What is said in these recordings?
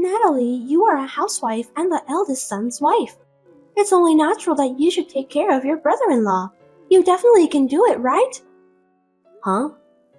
Natalie, you are a housewife and the eldest son's wife. It's only natural that you should take care of your brother-in-law. You definitely can do it, right? Huh?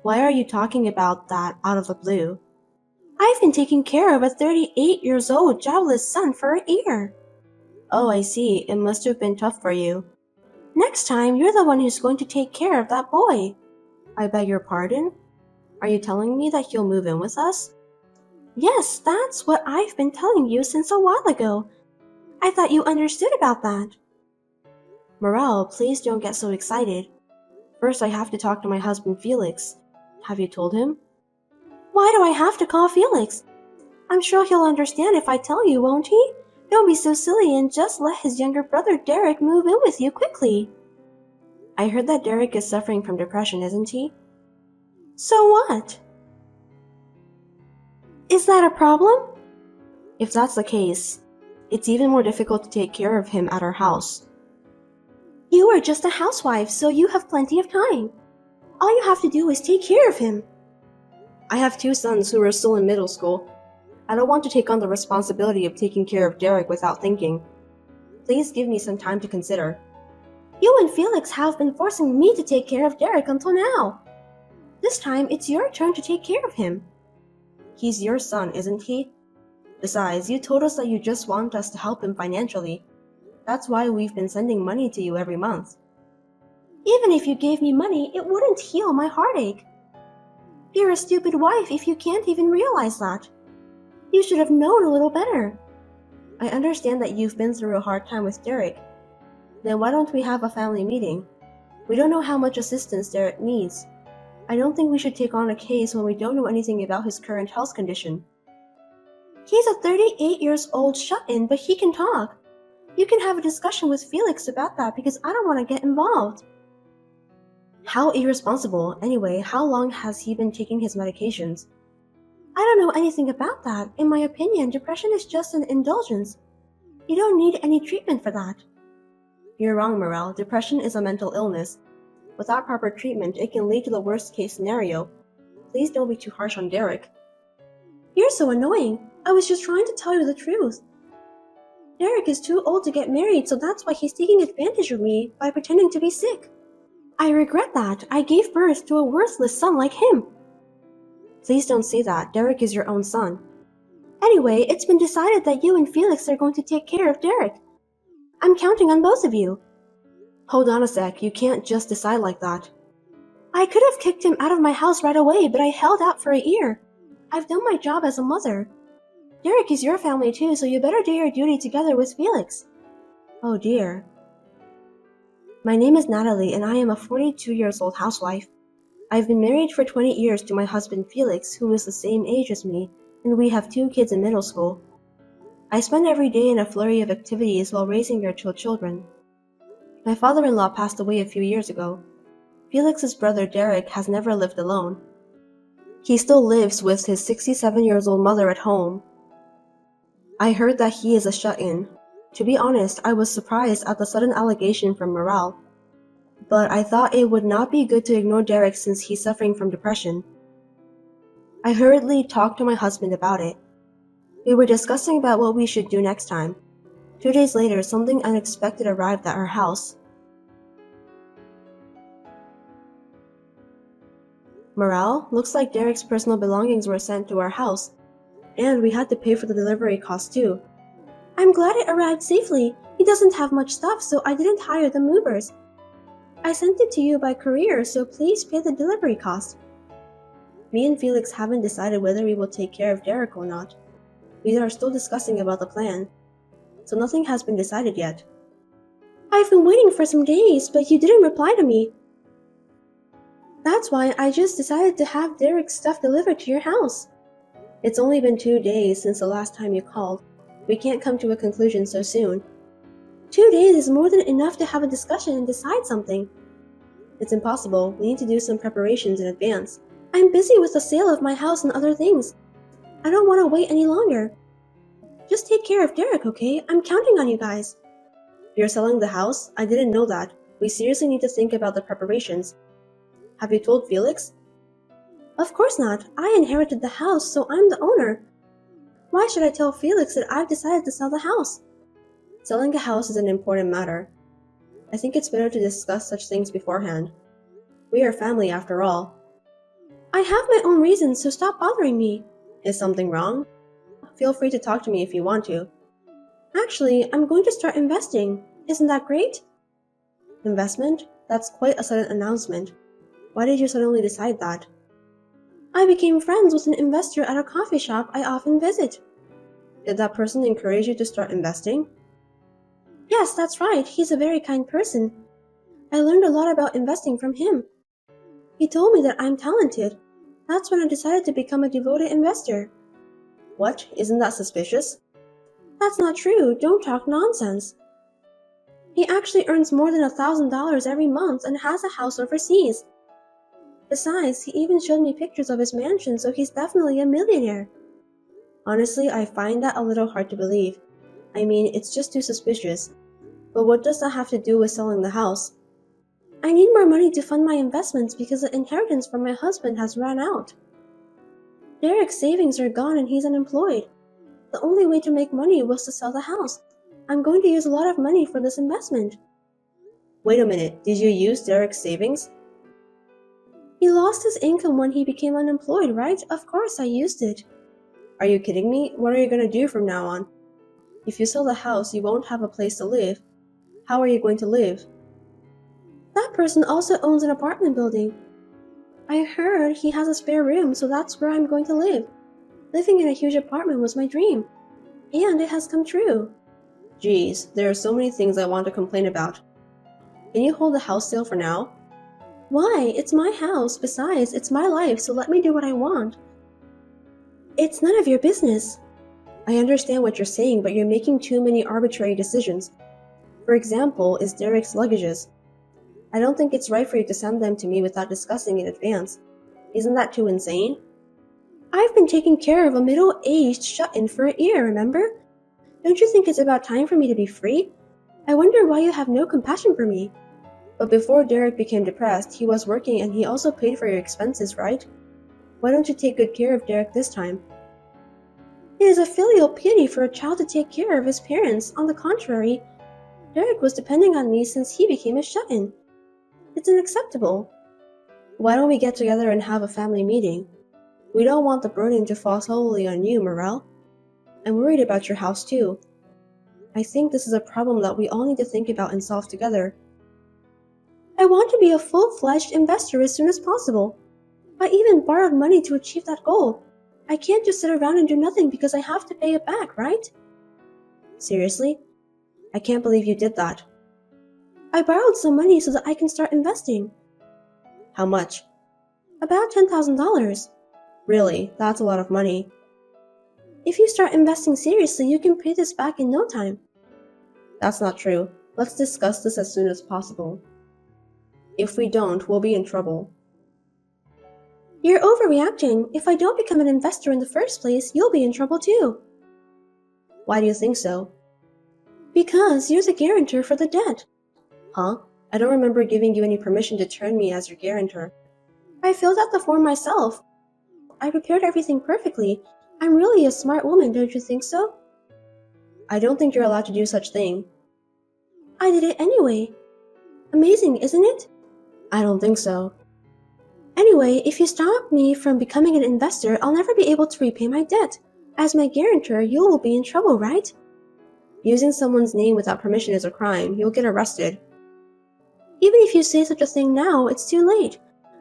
Why are you talking about that out of the blue? I've been taking care of a 38 years old jobless son for a year. Oh, I see. It must have been tough for you. Next time, you're the one who's going to take care of that boy. I beg your pardon? Are you telling me that he'll move in with us? Yes, that's what I've been telling you since a while ago. I thought you understood about that. Morel, please don't get so excited. First, I have to talk to my husband Felix. Have you told him? Why do I have to call Felix? I'm sure he'll understand if I tell you, won't he? Don't be so silly and just let his younger brother Derek move in with you quickly. I heard that Derek is suffering from depression, isn't he? So what? Is that a problem? If that's the case, it's even more difficult to take care of him at our house. You are just a housewife, so you have plenty of time. All you have to do is take care of him. I have 2 sons who are still in middle school. I don't want to take on the responsibility of taking care of Derek without thinking. Please give me some time to consider. You and Felix have been forcing me to take care of Derek until now. This time, it's your turn to take care of him. He's your son, isn't he? Besides, you told us that you just want us to help him financially. That's why we've been sending money to you every month. Even if you gave me money, it wouldn't heal my heartache. You're a stupid wife if you can't even realize that. You should have known a little better. I understand that you've been through a hard time with Derek. Then why don't we have a family meeting? We don't know how much assistance Derek needs. I don't think we should take on a case when we don't know anything about his current health condition. He's a 38 years old shut-in, but he can talk. You can have a discussion with Felix about that because I don't want to get involved. How irresponsible. Anyway, how long has he been taking his medications? I don't know anything about that. In my opinion, depression is just an indulgence. You don't need any treatment for that. You're wrong, Morel. Depression is a mental illness. Without proper treatment, it can lead to the worst case scenario. Please don't be too harsh on Derek. You're so annoying. I was just trying to tell you the truth. Derek is too old to get married, so that's why he's taking advantage of me by pretending to be sick. I regret that. I gave birth to a worthless son like him. Please don't say that. Derek is your own son. Anyway, it's been decided that you and Felix are going to take care of Derek. I'm counting on both of you. Hold on a sec. You can't just decide like that. I could have kicked him out of my house right away, but I held out for a year. I've done my job as a mother. Derek is your family too, so you better do your duty together with Felix. Oh dear. My name is Natalie, and I am a 42-year-old housewife. I've been married for 20 years to my husband Felix, who is the same age as me, and we have 2 kids in middle school. I spend every day in a flurry of activities while raising their 2 children. My father-in-law passed away a few years ago. Felix's brother Derek has never lived alone. He still lives with his 67-year-old mother at home. I heard that he is a shut-in. To be honest, I was surprised at the sudden allegation from Morel. But I thought it would not be good to ignore Derek since he's suffering from depression. I hurriedly talked to my husband about it. We were discussing about what we should do next time. 2 days later, something unexpected arrived at our house. Morel, looks like Derek's personal belongings were sent to our house, and we had to pay for the delivery cost too. I'm glad it arrived safely. He doesn't have much stuff, so I didn't hire the movers. I sent it to you by courier, so please pay the delivery cost. Me and Felix haven't decided whether we will take care of Derek or not. We are still discussing about the plan, so nothing has been decided yet. I've been waiting for some days, but you didn't reply to me. That's why I just decided to have Derek's stuff delivered to your house. It's only been 2 days since the last time you called. We can't come to a conclusion so soon. 2 days is more than enough to have a discussion and decide something. It's impossible. We need to do some preparations in advance. I'm busy with the sale of my house and other things. I don't want to wait any longer. Just take care of Derek, okay? I'm counting on you guys. You're selling the house? I didn't know that. We seriously need to think about the preparations. Have you told Felix? Of course not. I inherited the house, so I'm the owner. Why should I tell Felix that I've decided to sell the house? Selling a house is an important matter. I think it's better to discuss such things beforehand. We are family after all. I have my own reasons, so stop bothering me. Is something wrong? Feel free to talk to me if you want to. Actually, I'm going to start investing. Isn't that great? Investment? That's quite a sudden announcement. Why did you suddenly decide that? I became friends with an investor at a coffee shop I often visit. Did that person encourage you to start investing? Yes, that's right. He's a very kind person. I learned a lot about investing from him. He told me that I'm talented. That's when I decided to become a devoted investor. What? Isn't that suspicious? That's not true. Don't talk nonsense. He actually earns more than $1,000 every month and has a house overseas. Besides, he even showed me pictures of his mansion, so he's definitely a millionaire. Honestly, I find that a little hard to believe. I mean, it's just too suspicious. But what does that have to do with selling the house? I need more money to fund my investments because the inheritance from my husband has run out. Derek's savings are gone and he's unemployed. The only way to make money was to sell the house. I'm going to use a lot of money for this investment. Wait a minute, did you use Derek's savings? He lost his income when he became unemployed, right? Of course I used it. Are you kidding me? What are you going to do from now on? If you sell the house, you won't have a place to live. How are you going to live? That person also owns an apartment building. I heard he has a spare room, so that's where I'm going to live. Living in a huge apartment was my dream. And it has come true. Geez, there are so many things I want to complain about. Can you hold the house sale for now? Why? It's my house. Besides, it's my life, so let me do what I want. It's none of your business. I understand what you're saying, but you're making too many arbitrary decisions. For example, is Derek's luggages. I don't think it's right for you to send them to me without discussing in advance. Isn't that too insane? I've been taking care of a middle-aged shut-in for a year, remember? Don't you think it's about time for me to be free? I wonder why you have no compassion for me. But before Derek became depressed, he was working and he also paid for your expenses, right? Why don't you take good care of Derek this time? It is a filial piety for a child to take care of his parents. On the contrary, Derek was depending on me since he became a shut-in. It's unacceptable. Why don't we get together and have a family meeting? We don't want the burden to fall solely on you, Morel. I'm worried about your house too. I think this is a problem that we all need to think about and solve together. I want to be a full-fledged investor as soon as possible. I even borrowed money to achieve that goal. I can't just sit around and do nothing because I have to pay it back, right? Seriously? I can't believe you did that. I borrowed some money so that I can start investing. How much? About $10,000. Really? That's a lot of money. If you start investing seriously, you can pay this back in no time. That's not true. Let's discuss this as soon as possible. If we don't, we'll be in trouble. You're overreacting. If I don't become an investor in the first place, you'll be in trouble too. Why do you think so? Because you're the guarantor for the debt. Huh? I don't remember giving you any permission to turn me as your guarantor. I filled out the form myself. I prepared everything perfectly. I'm really a smart woman, don't you think so? I don't think you're allowed to do such thing. I did it anyway. Amazing, isn't it? I don't think so. Anyway, if you stop me from becoming an investor, I'll never be able to repay my debt. As my guarantor, you will be in trouble, right? Using someone's name without permission is a crime. You'll get arrested. Even if you say such a thing now, it's too late.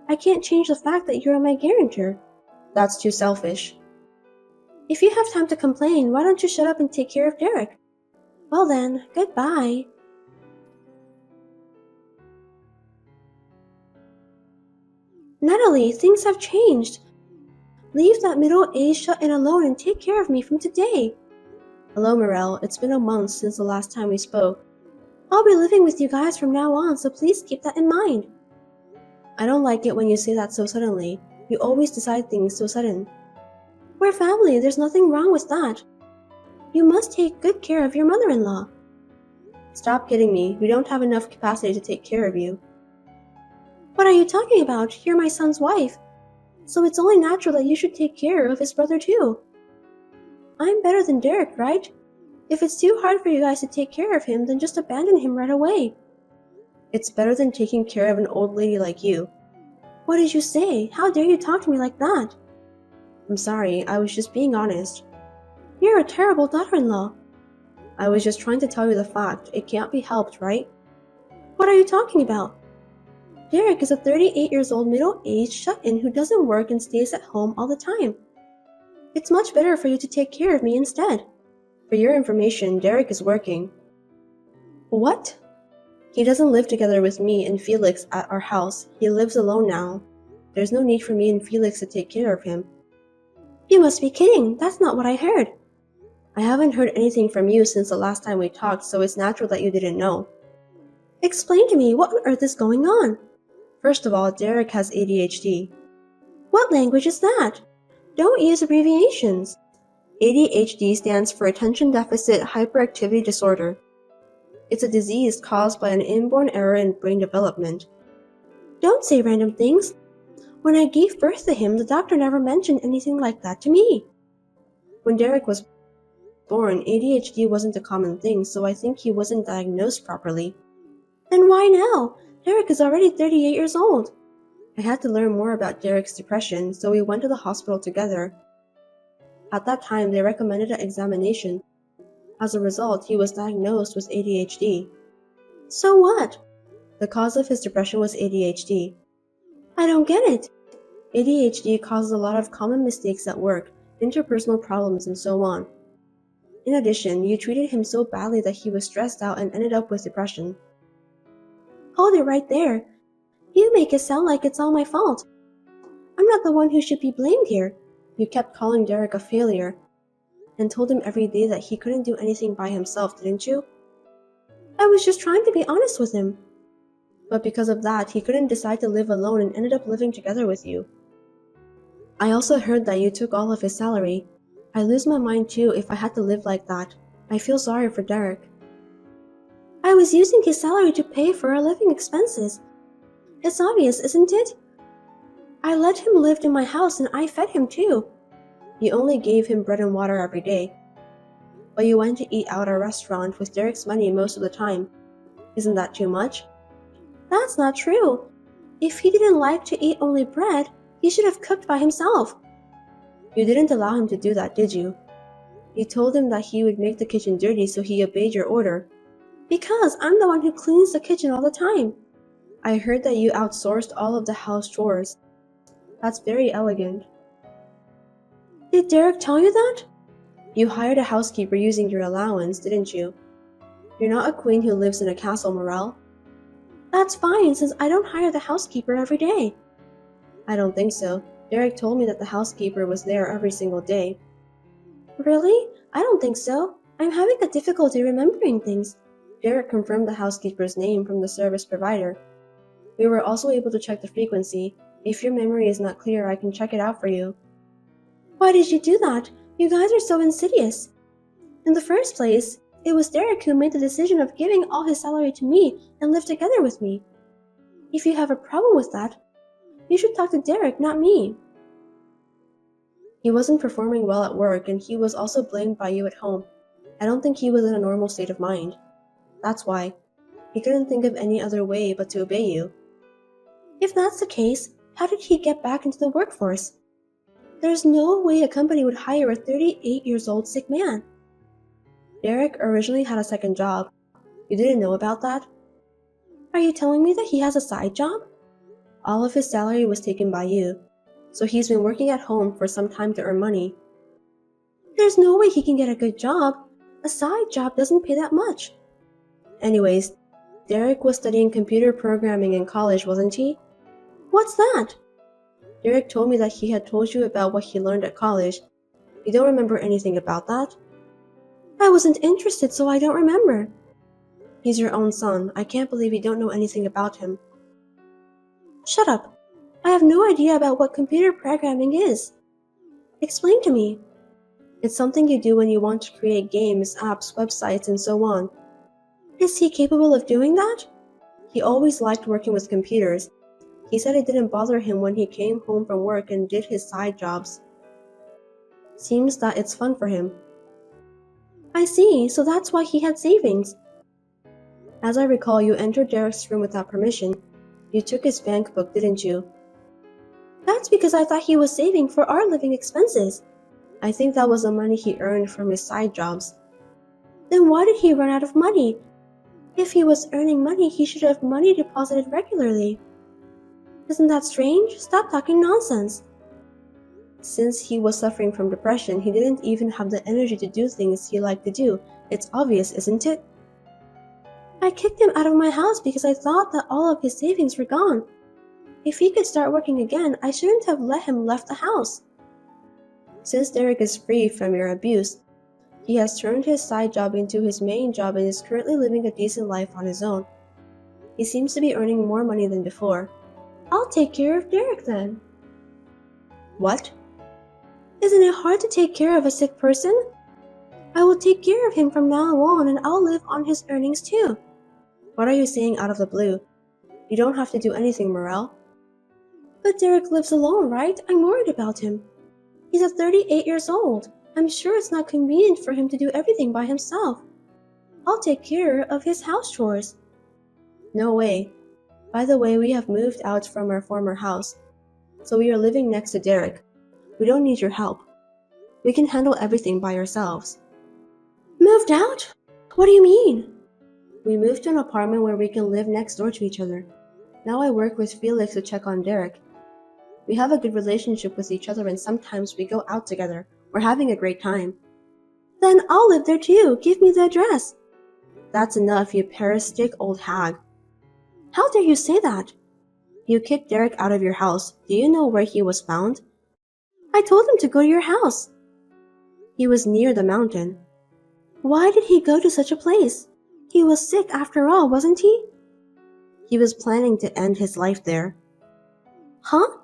I can't change the fact that you're my guarantor. That's too selfish. If you have time to complain, why don't you shut up and take care of Derek? Well then, goodbye. Natalie, things have changed. Leave that middle-aged shut-in alone and take care of me from today. Hello, Morel. It's been a month since the last time we spoke. I'll be living with you guys from now on, so please keep that in mind. I don't like it when you say that so suddenly. You always decide things so sudden. We're family, there's nothing wrong with that. You must take good care of your mother-in-law. Stop kidding me. We don't have enough capacity to take care of you. What are you talking about? You're my son's wife. So it's only natural that you should take care of his brother too. I'm better than Derek, right? If it's too hard for you guys to take care of him, then just abandon him right away. It's better than taking care of an old lady like you. What did you say? How dare you talk to me like that? I'm sorry, I was just being honest. You're a terrible daughter-in-law. I was just trying to tell you the fact. It can't be helped, right? What are you talking about? Derek is a 38 years old middle-aged shut-in who doesn't work and stays at home all the time. It's much better for you to take care of me instead. For your information, Derek is working. What? He doesn't live together with me and Felix at our house. He lives alone now. There's no need for me and Felix to take care of him. You must be kidding. That's not what I heard. I haven't heard anything from you since the last time we talked, so it's natural that you didn't know. Explain to me, what on earth is going on? First of all, Derek has ADHD. What language is that? Don't use abbreviations. ADHD stands for Attention Deficit Hyperactivity Disorder. It's a disease caused by an inborn error in brain development. Don't say random things. When I gave birth to him, the doctor never mentioned anything like that to me. When Derek was born, ADHD wasn't a common thing, so I think he wasn't diagnosed properly. Then why now? Derek is already 38 years old. I had to learn more about Derek's depression, so we went to the hospital together. At that time, they recommended an examination. As a result, he was diagnosed with ADHD. So what? The cause of his depression was ADHD. I don't get it. ADHD causes a lot of common mistakes at work, interpersonal problems, and so on. In addition, you treated him so badly that he was stressed out and ended up with depression. Hold it right there. You make it sound like it's all my fault. I'm not the one who should be blamed here. You kept calling Derek a failure and told him every day that he couldn't do anything by himself, didn't you? I was just trying to be honest with him. But because of that, he couldn't decide to live alone and ended up living together with you. I also heard that you took all of his salary. I'd lose my mind too if I had to live like that. I feel sorry for Derek. I was using his salary to pay for our living expenses. It's obvious, isn't it? I let him live in my house and I fed him too. You only gave him bread and water every day. But you went to eat out at a restaurant with Derek's money most of the time. Isn't that too much? That's not true. If he didn't like to eat only bread, he should have cooked by himself. You didn't allow him to do that, did you? You told him that he would make the kitchen dirty, so he obeyed your order. Because I'm the one who cleans the kitchen all the time. I heard that you outsourced all of the house chores. That's very elegant. Did Derek tell you that? You hired a housekeeper using your allowance, didn't you? You're not a queen who lives in a castle, Morel. That's fine, since I don't hire the housekeeper every day. I don't think so. Derek told me that the housekeeper was there every single day. Really? I don't think so. I'm having a difficulty remembering things. Derek confirmed the housekeeper's name from the service provider. We were also able to check the frequency. If your memory is not clear, I can check it out for you. Why did you do that? You guys are so insidious. In the first place, it was Derek who made the decision of giving all his salary to me and live together with me. If you have a problem with that, you should talk to Derek, not me. He wasn't performing well at work, and he was also blamed by you at home. I don't think he was in a normal state of mind. That's why. He couldn't think of any other way but to obey you. If that's the case, how did he get back into the workforce? There's no way a company would hire a 38-year-old sick man. Derek originally had a second job. You didn't know about that? Are you telling me that he has a side job? All of his salary was taken by you, so he's been working at home for some time to earn money. There's no way he can get a good job. A side job doesn't pay that much. Anyways, Derek was studying computer programming in college, wasn't he? What's that? Derek told me that he had told you about what he learned at college. You don't remember anything about that? I wasn't interested, so I don't remember. He's your own son. I can't believe you don't know anything about him. Shut up. I have no idea about what computer programming is. Explain to me. It's something you do when you want to create games, apps, websites, and so on. Is he capable of doing that? He always liked working with computers. He said it didn't bother him when he came home from work and did his side jobs. Seems that it's fun for him. I see, so that's why he had savings. As I recall, you entered Derek's room without permission. You took his bank book, didn't you? That's because I thought he was saving for our living expenses. I think that was the money he earned from his side jobs. Then why did he run out of money? If he was earning money, he should have money deposited regularly. Isn't that strange? Stop talking nonsense. Since he was suffering from depression, he didn't even have the energy to do things he liked to do. It's obvious, isn't it? I kicked him out of my house because I thought that all of his savings were gone. If he could start working again, I shouldn't have let him left the house. Since Derek is free from your abuse, he has turned his side job into his main job and is currently living a decent life on his own. He seems to be earning more money than before. I'll take care of Derek then. What? Isn't it hard to take care of a sick person? I will take care of him from now on and I'll live on his earnings too. What are you saying out of the blue? You don't have to do anything, Morel. But Derek lives alone, right? I'm worried about him. He's at 38 years old. I'm sure it's not convenient for him to do everything by himself. I'll take care of his house chores. No way. By the way, we have moved out from our former house, so we are living next to Derek. We don't need your help. We can handle everything by ourselves. Moved out? What do you mean? We moved to an apartment where we can live next door to each other. Now I work with Felix to check on Derek. We have a good relationship with each other and sometimes we go out together. We're having a great time. Then I'll live there too. Give me the address. That's enough, you parasitic old hag. How dare you say that? You kicked Derek out of your house. Do you know where he was found? I told him to go to your house. He was near the mountain. Why did he go to such a place? He was sick after all, wasn't he? He was planning to end his life there. Huh?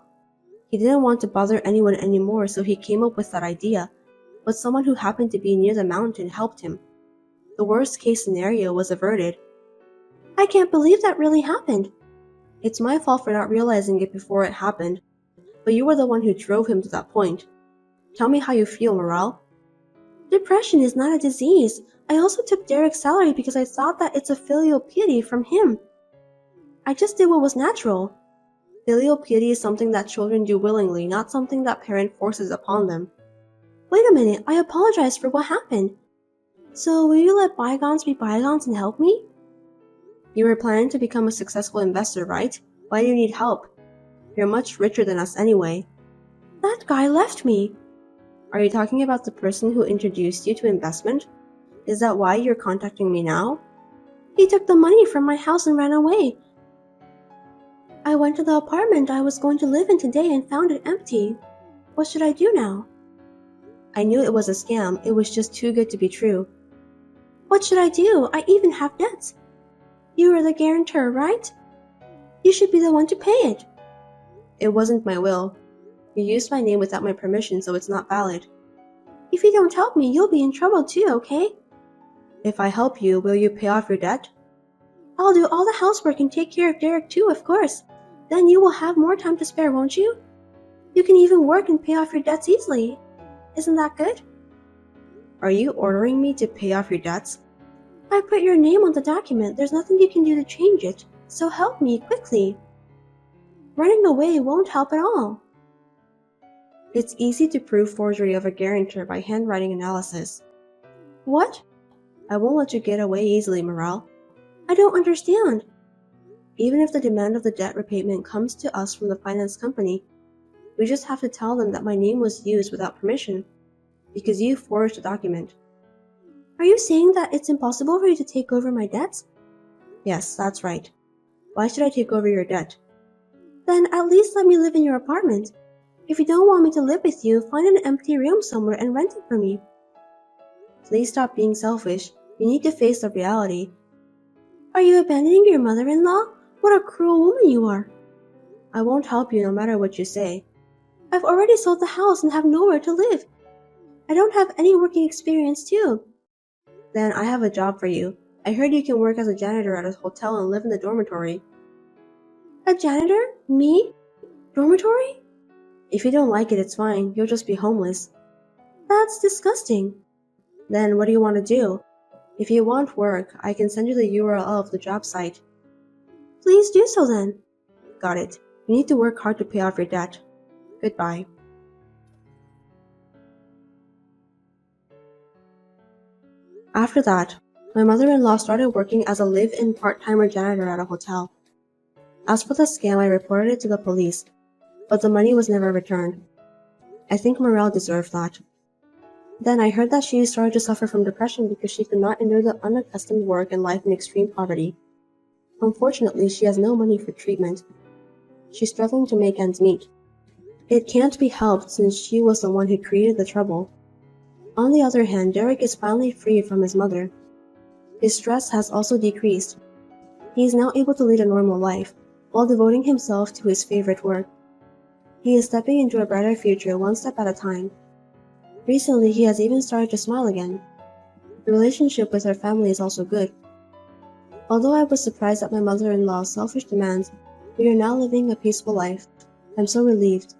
He didn't want to bother anyone anymore, so he came up with that idea. But someone who happened to be near the mountain helped him. The worst case scenario was averted. I can't believe that really happened. It's my fault for not realizing it before it happened. But you were the one who drove him to that point. Tell me how you feel, Morel. Depression is not a disease. I also took Derek's salary because I thought that it's a filial piety from him. I just did what was natural. Filial piety is something that children do willingly, not something that parent forces upon them. Wait a minute, I apologize for what happened. So will you let bygones be bygones and help me? You were planning to become a successful investor, right? Why do you need help? You're much richer than us anyway. That guy left me. Are you talking about the person who introduced you to investment? Is that why you're contacting me now? He took the money from my house and ran away. I went to the apartment I was going to live in today and found it empty. What should I do now? I knew it was a scam. It was just too good to be true. What should I do? I even have debts. You are the guarantor, right? You should be the one to pay it. It wasn't my will. You used my name without my permission, so it's not valid. If you don't help me, you'll be in trouble too, okay? If I help you, will you pay off your debt? I'll do all the housework and take care of Derek too, of course. Then you will have more time to spare, won't you? You can even work and pay off your debts easily. Isn't that good? Are you ordering me to pay off your debts? I put your name on the document. There's nothing you can do to change it. So help me, quickly. Running away won't help at all. It's easy to prove forgery of a guarantor by handwriting analysis. What? I won't let you get away easily, Morel. I don't understand. Even if the demand of the debt repayment comes to us from the finance company, we just have to tell them that my name was used without permission, because you forged the document. Are you saying that it's impossible for you to take over my debts? Yes, that's right. Why should I take over your debt? Then at least let me live in your apartment. If you don't want me to live with you, find an empty room somewhere and rent it for me. Please stop being selfish. You need to face the reality. Are you abandoning your mother-in-law? What a cruel woman you are. I won't help you no matter what you say. I've already sold the house and have nowhere to live. I don't have any working experience too. Then I have a job for you. I heard you can work as a janitor at a hotel and live in the dormitory. A janitor? Me? Dormitory? If you don't like it, it's fine. You'll just be homeless. That's disgusting. Then what do you want to do? If you want work, I can send you the URL of the job site. Please do so then. Got it. You need to work hard to pay off your debt. Goodbye. After that, my mother-in-law started working as a live-in part-timer janitor at a hotel. As for the scam, I reported it to the police, but the money was never returned. I think Morel deserved that. Then I heard that she started to suffer from depression because she could not endure the unaccustomed work and life in extreme poverty. Unfortunately, she has no money for treatment. She's struggling to make ends meet. It can't be helped since she was the one who created the trouble. On the other hand, Derek is finally freed from his mother. His stress has also decreased. He is now able to lead a normal life, while devoting himself to his favorite work. He is stepping into a brighter future one step at a time. Recently, he has even started to smile again. The relationship with our family is also good. Although I was surprised at my mother-in-law's selfish demands, we are now living a peaceful life. I'm so relieved.